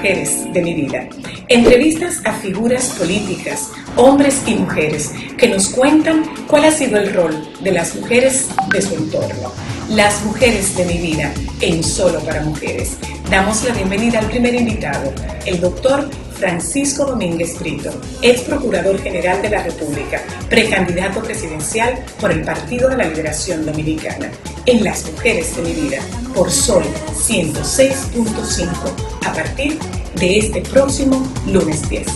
mujeres de mi vida. Entrevistas a figuras políticas, hombres y mujeres, que nos cuentan cuál ha sido el rol de las mujeres de su entorno. Las mujeres de mi vida, en Solo para Mujeres. Damos la bienvenida al primer invitado, el doctor Francisco Domínguez Brito, ex Procurador General de la República, precandidato presidencial por el Partido de la Liberación Dominicana. En Las Mujeres de mi Vida, por Sol 106.5, a partir de este próximo lunes 10.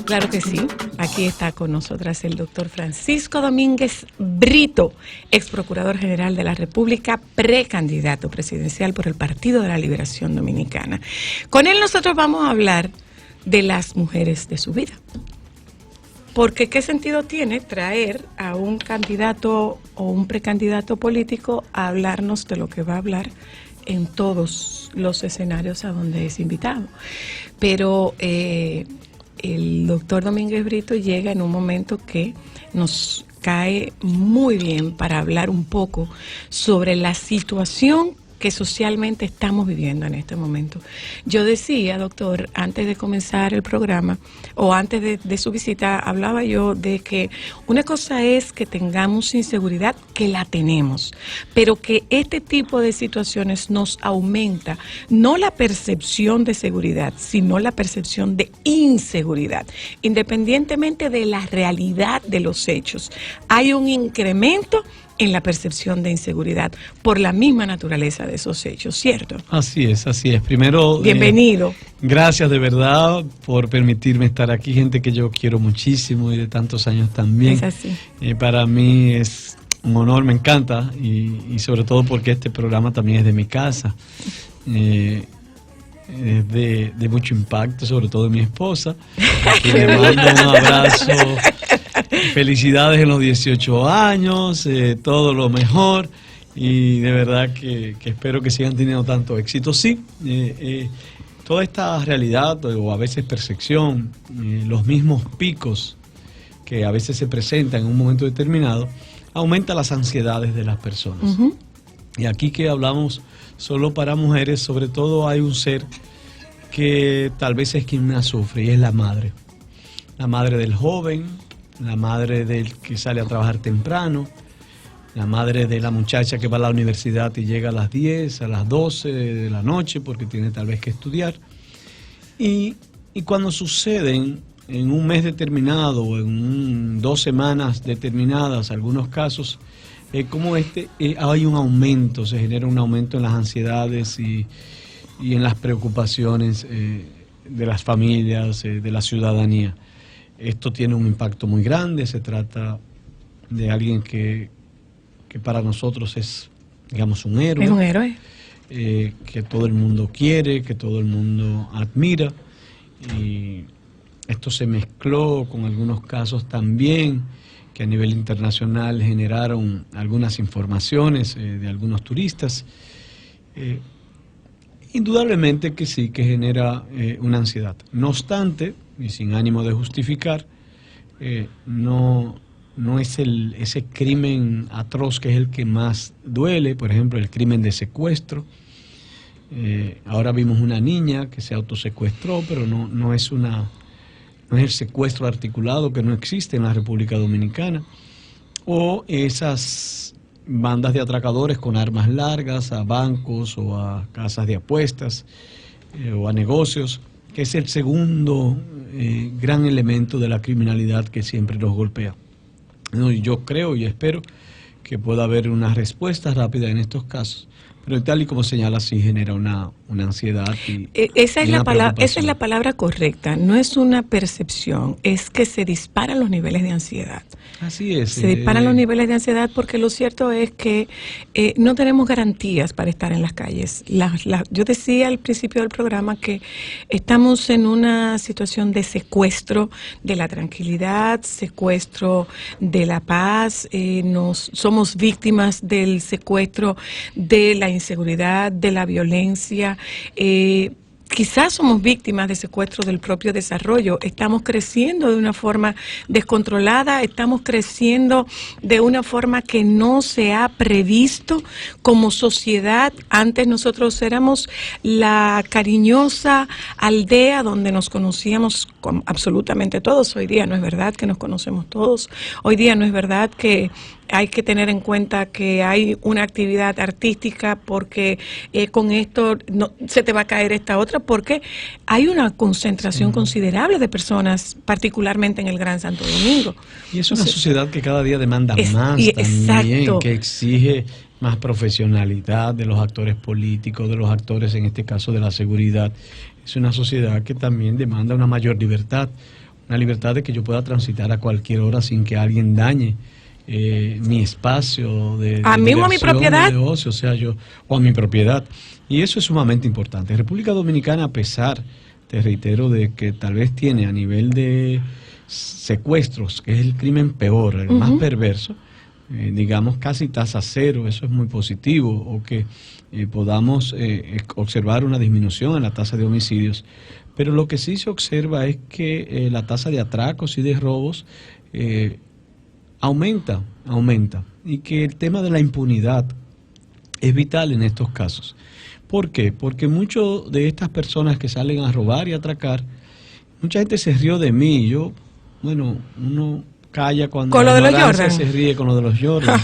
Claro que sí. Aquí está con nosotras el doctor Francisco Domínguez Brito, ex Procurador General de la República, precandidato presidencial por el Partido de la Liberación Dominicana. Con él nosotros vamos a hablar de las mujeres de su vida. Porque ¿qué sentido tiene traer a un candidato o un precandidato político a hablarnos de lo que va a hablar en todos los escenarios a donde es invitado? Pero el doctor Domínguez Brito llega en un momento que nos cae muy bien para hablar un poco sobre la situación que socialmente estamos viviendo en este momento. Yo decía, doctor, antes de comenzar el programa, o antes de su visita, hablaba yo de que una cosa es que tengamos inseguridad, que la tenemos, pero que este tipo de situaciones nos aumenta, no la percepción de seguridad, sino la percepción de inseguridad. Independientemente de la realidad de los hechos, hay un incremento en la percepción de inseguridad por la misma naturaleza de esos hechos, ¿cierto? Así es, así es. Primero, bienvenido. Gracias de verdad por permitirme estar aquí, gente que yo quiero muchísimo y de tantos años también. Es así. Para mí es un honor, me encanta, y sobre todo porque este programa también es de mi casa. Es de mucho impacto, sobre todo de mi esposa, a quien le mando un abrazo. Felicidades en los 18 años, todo lo mejor, y de verdad que espero que sigan teniendo tanto éxito. Sí, toda esta realidad, o a veces percepción, los mismos picos que a veces se presentan en un momento determinado, aumenta las ansiedades de las personas. Uh-huh. Y aquí que hablamos solo para mujeres, sobre todo hay un ser que tal vez es quien más sufre, y es la madre. La madre del joven, la madre del que sale a trabajar temprano, la madre de la muchacha que va a la universidad y llega a las 10, a las 12 de la noche porque tiene tal vez que estudiar. Y cuando suceden en un mes determinado o en 2 semanas determinadas, algunos casos como hay un aumento, se genera un aumento en las ansiedades y en las preocupaciones de las familias, de la ciudadanía. Esto tiene un impacto muy grande, se trata de alguien que para nosotros es, digamos, un héroe. Es un héroe. Que todo el mundo quiere, que todo el mundo admira. Y esto se mezcló con algunos casos también que a nivel internacional generaron algunas informaciones de algunos turistas. Indudablemente que sí, que genera una ansiedad. No obstante, y sin ánimo de justificar, no es ese crimen atroz que es el que más duele, por ejemplo, el crimen de secuestro. Ahora vimos una niña que se autosecuestró, pero no es el secuestro articulado que no existe en la República Dominicana, o esas bandas de atracadores con armas largas a bancos o a casas de apuestas o a negocios, que es el segundo gran elemento de la criminalidad que siempre nos golpea. Yo creo y espero que pueda haber una respuesta rápida en estos casos, pero tal y como señala, sí genera una ansiedad. Esa es la palabra correcta, no es una percepción, es que se disparan los niveles de ansiedad. Así es. Se disparan los niveles de ansiedad porque lo cierto es que no tenemos garantías para estar en las calles. Yo decía al principio del programa que estamos en una situación de secuestro de la tranquilidad, secuestro de la paz, somos víctimas del secuestro de la inseguridad, de la violencia. quizás somos víctimas de secuestro del propio desarrollo. Estamos creciendo de una forma descontrolada, estamos creciendo de una forma que no se ha previsto como sociedad. Antes nosotros éramos la cariñosa aldea donde nos conocíamos con absolutamente todos. Hoy día no es verdad que nos conocemos todos. Hoy día no es verdad que hay que tener en cuenta que hay una actividad artística porque con esto no, se te va a caer esta otra, porque hay una concentración considerable de personas, particularmente en el Gran Santo Domingo. Y es una sociedad que cada día demanda más también, exacto, que exige más profesionalidad de los actores políticos, de los actores, en este caso, de la seguridad. Es una sociedad que también demanda una mayor libertad, una libertad de que yo pueda transitar a cualquier hora sin que alguien dañe mi espacio de mismo a mi propiedad, de ocio, o sea, o a mi propiedad. Y eso es sumamente importante. República Dominicana, a pesar, te reitero, de que tal vez tiene a nivel de secuestros, que es el crimen peor, el más perverso, digamos casi tasa cero, eso es muy positivo, o que podamos observar una disminución en la tasa de homicidios. Pero lo que sí se observa es que la tasa de atracos y de robos aumenta, y que el tema de la impunidad es vital en estos casos. ¿Por qué? Porque muchas de estas personas que salen a robar y a atracar, mucha gente se rió de mí. Uno calla cuando con lo de los Jordan, se ríe con lo de los Jordan.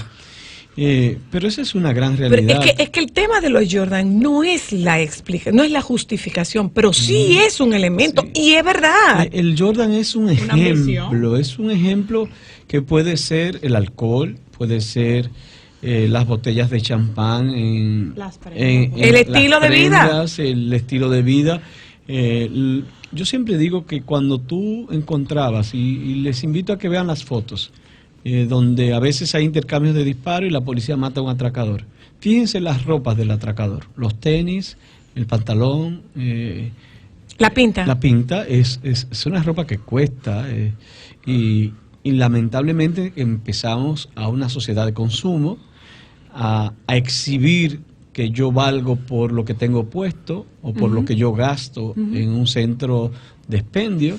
Pero esa es una gran realidad. Pero es que el tema de los Jordan no es la explicación, no es la justificación, pero sí es un elemento, y es verdad. El Jordan es un ejemplo que puede ser el alcohol, puede ser las botellas de champán, el estilo de vida. El estilo de vida. Yo siempre digo que cuando tú encontrabas, y les invito a que vean las fotos, donde a veces hay intercambios de disparos y la policía mata a un atracador. Fíjense las ropas del atracador, los tenis, el pantalón, la pinta. La pinta es una ropa que cuesta y lamentablemente empezamos a una sociedad de consumo, a exhibir que yo valgo por lo que tengo puesto o por lo que yo gasto en un centro de expendio,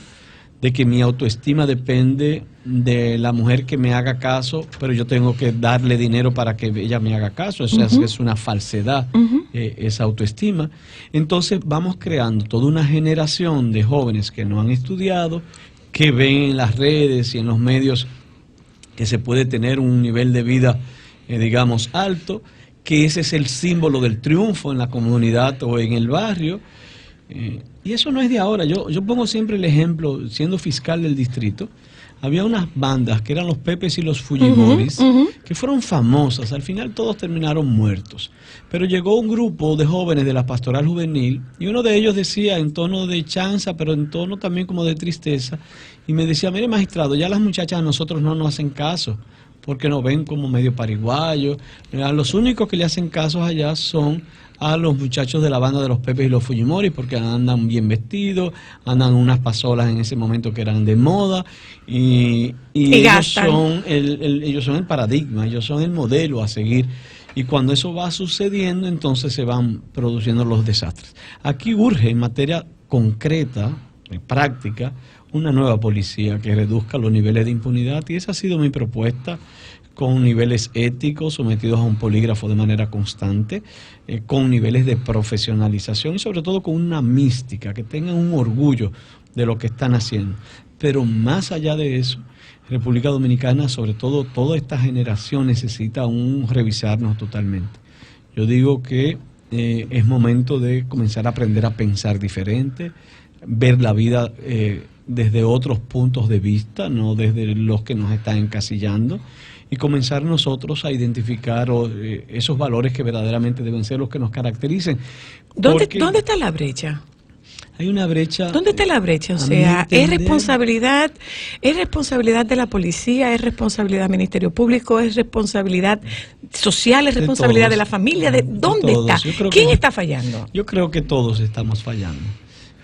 de que mi autoestima depende de la mujer que me haga caso, pero yo tengo que darle dinero para que ella me haga caso. Eso es una falsedad, esa autoestima. Entonces vamos creando toda una generación de jóvenes que no han estudiado, que ven en las redes y en los medios que se puede tener un nivel de vida, digamos, alto, que ese es el símbolo del triunfo en la comunidad o en el barrio. Y eso no es de ahora. Yo pongo siempre el ejemplo, siendo fiscal del distrito, había unas bandas que eran los Pepes y los Fujimoris, que fueron famosas. Al final todos terminaron muertos. Pero llegó un grupo de jóvenes de la pastoral juvenil y uno de ellos decía en tono de chanza, pero en tono también como de tristeza, y me decía: mire, magistrado, ya las muchachas a nosotros no nos hacen caso, porque nos ven como medio pariguayos. Los únicos que le hacen caso allá son a los muchachos de la banda de los Pepes y los Fujimori, porque andan bien vestidos, andan unas pasolas en ese momento que eran de moda, y ellos son ellos son el paradigma, ellos son el modelo a seguir. Y cuando eso va sucediendo, entonces se van produciendo los desastres. Aquí urge, en materia concreta, práctica, una nueva policía que reduzca los niveles de impunidad, y esa ha sido mi propuesta, con niveles éticos sometidos a un polígrafo de manera constante, con niveles de profesionalización y sobre todo con una mística, que tengan un orgullo de lo que están haciendo. Pero más allá de eso, República Dominicana, sobre todo toda esta generación, necesita revisarnos totalmente. Yo digo que es momento de comenzar a aprender a pensar diferente, ver la vida desde otros puntos de vista, no desde los que nos están encasillando, y comenzar nosotros a identificar esos valores que verdaderamente deben ser los que nos caractericen. ¿Dónde está la brecha? Hay una brecha. ¿Dónde está la brecha? O sea, ¿es responsabilidad de la policía, es responsabilidad del Ministerio Público, es responsabilidad social, es responsabilidad de la familia? ¿Dónde está? ¿Quién está fallando? Yo creo que todos estamos fallando.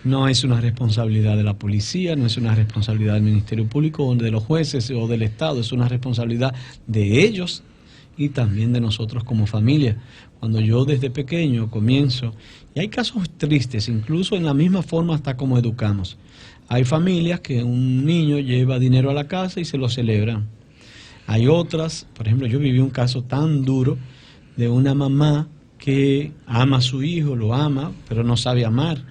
No es una responsabilidad de la policía, no es una responsabilidad del Ministerio Público o de los jueces o del Estado, es una responsabilidad de ellos y también de nosotros como familia. Cuando yo desde pequeño comienzo, y hay casos tristes, incluso en la misma forma hasta como educamos. Hay familias que un niño lleva dinero a la casa y se lo celebran. Hay otras, por ejemplo, yo viví un caso tan duro de una mamá que ama a su hijo, lo ama, pero no sabe amar,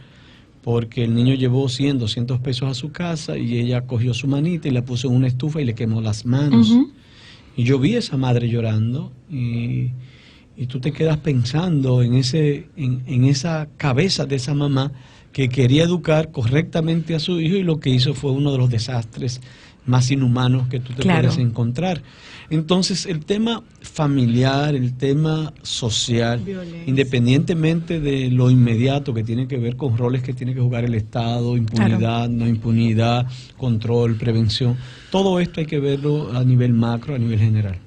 porque el niño llevó 100, 200 pesos a su casa y ella cogió su manita y la puso en una estufa y le quemó las manos. Y yo vi a esa madre llorando y tú te quedas pensando en esa cabeza de esa mamá que quería educar correctamente a su hijo y lo que hizo fue uno de los desastres más inhumanos que tú te puedes encontrar. Entonces, el tema familiar, el tema social, independientemente de lo inmediato que tiene que ver con roles que tiene que jugar el Estado, impunidad, no impunidad, control, prevención, todo esto hay que verlo a nivel macro, a nivel general.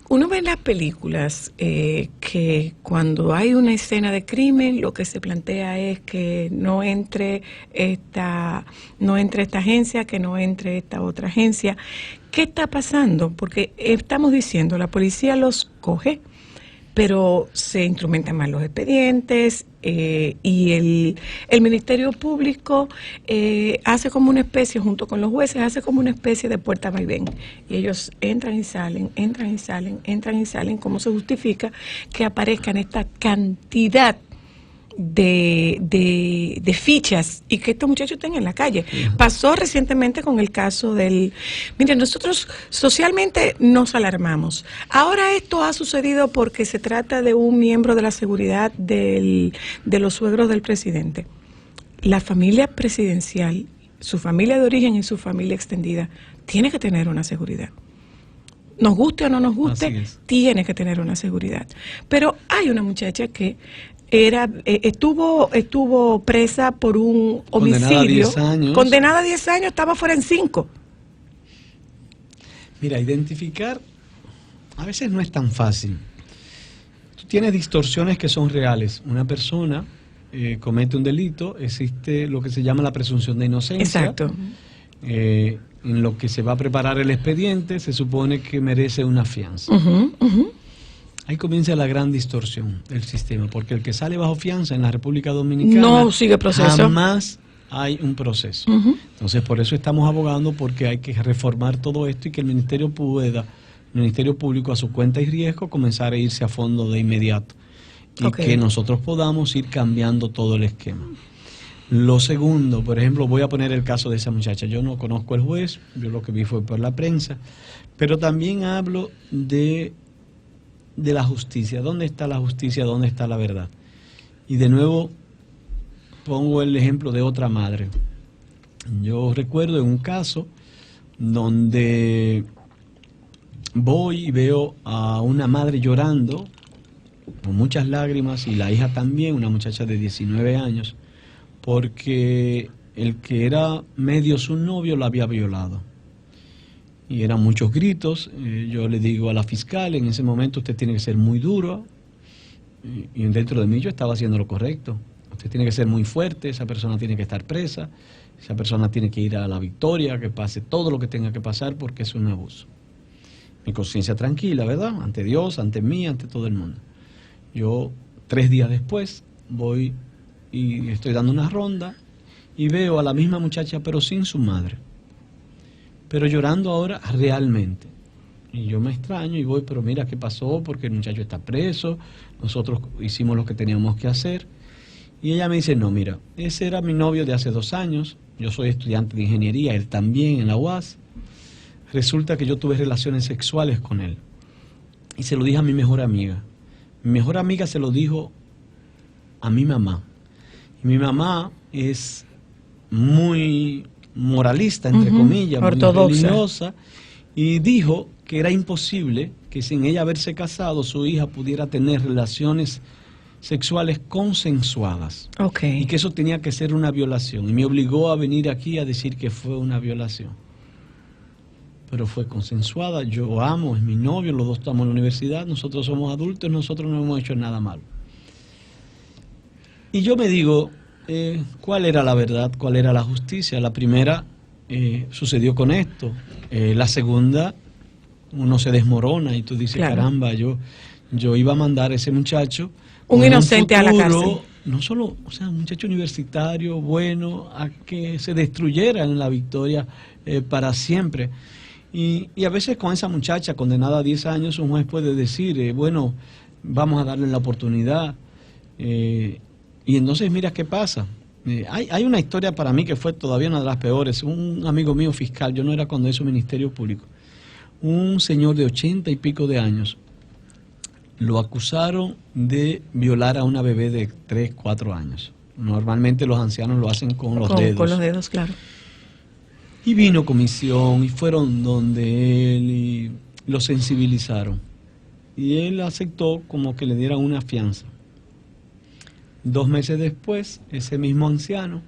Uno ve en las películas que cuando hay una escena de crimen, lo que se plantea es que no entre esta agencia, que no entre esta otra agencia. ¿Qué está pasando? Porque estamos diciendo, la policía los coge, pero se instrumentan más los expedientes y el Ministerio Público hace como una especie, junto con los jueces, hace como una especie de puerta vaivén. Y ellos entran y salen, entran y salen, entran y salen. ¿Cómo se justifica que aparezcan esta cantidad de fichas y que estos muchachos estén en la calle? Pasó recientemente con el caso del... Miren, nosotros socialmente nos alarmamos. Ahora esto ha sucedido porque se trata de un miembro de la seguridad de los suegros del presidente. La familia presidencial, su familia de origen y su familia extendida, tiene que tener una seguridad. Nos guste o no nos guste, tiene que tener una seguridad. Pero hay una muchacha que estuvo presa por un homicidio, condenada a 10 años, estaba fuera en 5. Mira, identificar a veces no es tan fácil. Tú tienes distorsiones que son reales. Una persona comete un delito, existe lo que se llama la presunción de inocencia. Exacto. En lo que se va a preparar el expediente, se supone que merece una fianza. Ahí comienza la gran distorsión del sistema, porque el que sale bajo fianza en la República Dominicana no sigue proceso. Jamás hay un proceso. Entonces, por eso estamos abogando porque hay que reformar todo esto y que el Ministerio Público a su cuenta y riesgo comenzar a irse a fondo de inmediato y que nosotros podamos ir cambiando todo el esquema. Lo segundo, por ejemplo, voy a poner el caso de esa muchacha. Yo no conozco al juez, yo lo que vi fue por la prensa, pero también hablo de la justicia. ¿Dónde está la justicia? ¿Dónde está la verdad? Y de nuevo pongo el ejemplo de otra madre. Yo recuerdo en un caso donde voy y veo a una madre llorando con muchas lágrimas y la hija también, una muchacha de 19 años, porque el que era medio su novio la había violado. Y eran muchos gritos. Yo le digo a la fiscal, en ese momento usted tiene que ser muy duro, y dentro de mí yo estaba haciendo lo correcto. Usted tiene que ser muy fuerte, esa persona tiene que estar presa, esa persona tiene que ir a la victoria, que pase todo lo que tenga que pasar porque es un abuso. Mi conciencia tranquila, ¿verdad? Ante Dios, ante mí, ante todo el mundo. Yo 3 días después voy y estoy dando una ronda y veo a la misma muchacha pero sin su madre, pero llorando ahora realmente. Y yo me extraño y voy, pero mira qué pasó, porque el muchacho está preso, nosotros hicimos lo que teníamos que hacer. Y ella me dice, no, mira, ese era mi novio de hace 2 años, yo soy estudiante de ingeniería, él también en la UAS. Resulta que yo tuve relaciones sexuales con él. Y se lo dije a mi mejor amiga. Mi mejor amiga se lo dijo a mi mamá. Y mi mamá es muy moralista, entre comillas, ortodoxa, muy religiosa, y dijo que era imposible que sin ella haberse casado su hija pudiera tener relaciones sexuales consensuadas, y que eso tenía que ser una violación, y me obligó a venir aquí a decir que fue una violación, pero fue consensuada. Yo amo, es mi novio, los dos estamos en la universidad, nosotros somos adultos, nosotros no hemos hecho nada malo. Y yo me digo, ¿cuál era la verdad? ¿Cuál era la justicia? La primera sucedió con esto. La segunda, uno se desmorona y tú dices, claro, caramba, yo iba a mandar a ese muchacho, un inocente, futuro, a la cárcel. no solo, o sea, un muchacho universitario bueno, a que se destruyera en la victoria para siempre. Y a veces con esa muchacha condenada a 10 años, un juez puede decir, bueno, vamos a darle la oportunidad. Y entonces mira qué pasa. Hay una historia para mí que fue todavía una de las peores. Un amigo mío fiscal, yo no era cuando hizo Ministerio Público, un señor de 80 y pico de años, lo acusaron de violar a una bebé de 3, 4 años. Normalmente los ancianos lo hacen con los dedos. Con los dedos, claro. Y vino comisión y fueron donde él y lo sensibilizaron. Y él aceptó como que le dieran una fianza. 2 meses después, ese mismo anciano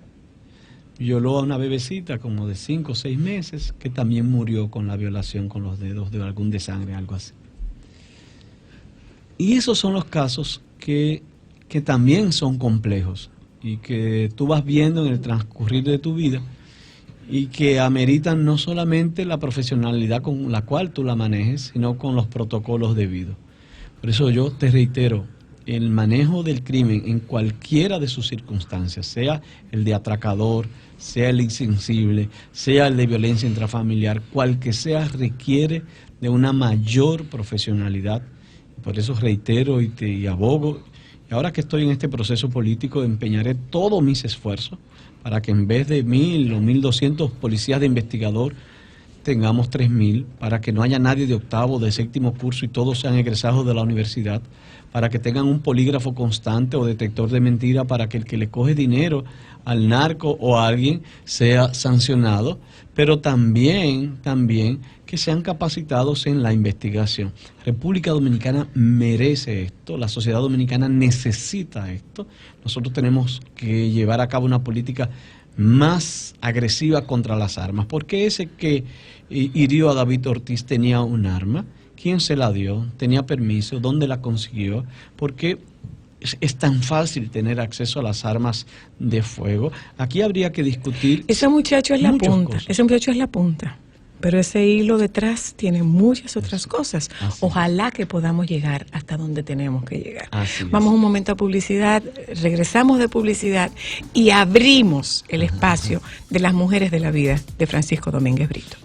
violó a una bebecita como de 5 o 6 meses, que también murió con la violación con los dedos de algún desangre, algo así. Y esos son los casos que también son complejos y que tú vas viendo en el transcurrir de tu vida y que ameritan no solamente la profesionalidad con la cual tú la manejes, sino con los protocolos debidos. Por eso yo te reitero, el manejo del crimen en cualquiera de sus circunstancias, sea el de atracador, sea el insensible, sea el de violencia intrafamiliar, cual que sea, requiere de una mayor profesionalidad. Por eso reitero y abogo, y ahora que estoy en este proceso político, empeñaré todos mis esfuerzos para que en vez de 1.000 o 1.200 policías de investigador, tengamos 3.000, para que no haya nadie de octavo, de séptimo curso y todos sean egresados de la universidad, para que tengan un polígrafo constante o detector de mentira, para que el que le coge dinero al narco o a alguien sea sancionado, pero también que sean capacitados en la investigación. República Dominicana merece esto, la sociedad dominicana necesita esto. Nosotros tenemos que llevar a cabo una política más agresiva contra las armas, porque ese que hirió a David Ortiz tenía un arma. ¿Quién se la dio? ¿Tenía permiso? ¿Dónde la consiguió? Porque es tan fácil tener acceso a las armas de fuego. Aquí habría que discutir. Ese muchacho es la punta. Cosas. Ese muchacho es la punta. Pero ese hilo detrás tiene muchas otras cosas. Ojalá que podamos llegar hasta donde tenemos que llegar. Vamos un momento a publicidad, regresamos de publicidad y abrimos el espacio de las mujeres de la vida de Francisco Domínguez Brito.